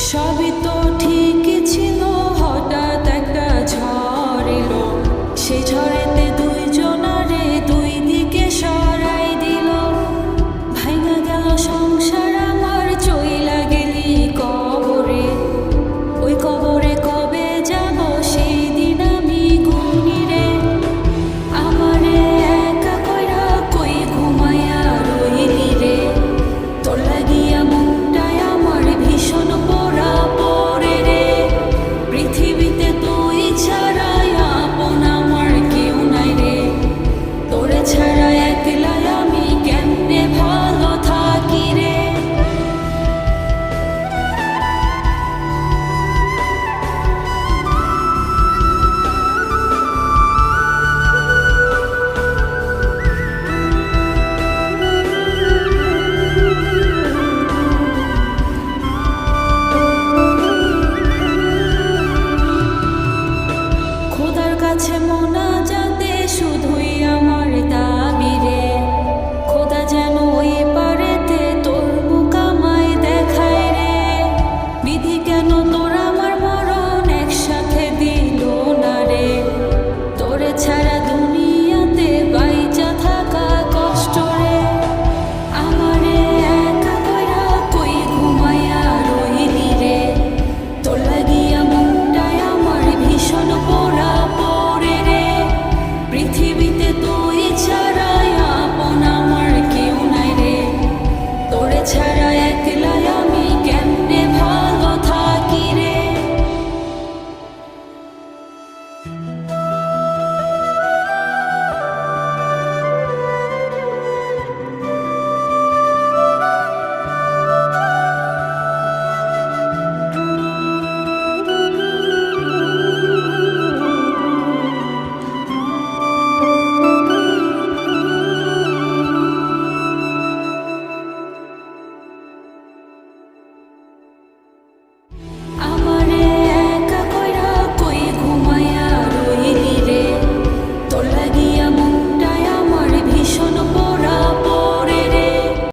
সবই তো ঠিকই ছিল, হঠাৎ একটা ঝড় এলো। সেই ঝড়েতে দুইজনারে দুই দিকে সরাই দিল। ভাইঙা গেল সংসার আমার, চইলা গেলি কবরে। ওই কবরে কবে যাব, সেই দিন আমি গুনি রে। আমারে একা কইরা কই ঘুমাইয়া রইলি রে। তোর লাগিয়া মনটায় আমার ভীষণ পোড়া পড়ে রে। পৃথিবীতে তুই ছাড়া আপন আমার কেউ নাই রে। তোরে ছাড়া একলা আমি কেমনে ভালো থাকি রে। খোদার কাছে মোনাজাতে শুধুই আমার দাবি রে। খোদা যেন ওই পারেতে তোর মুখ আমায় দেখায় রে। বিধি কেন তোর আমার মরণ একসাথে দিল না রে। তোরে ছাড়া দুনিয়াতে বাইচা থাকা কষ্ট রে। আমারে একা কইরা কই ঘুমাইয়া রইলি রে। তোর লাগিয়া মনটায় আমার ভীষণ পোড়া পড়ে রে। পৃথিবীতে তুই ছাড়া আপন আমার কেউ নাই রে। তোরে ছাড়া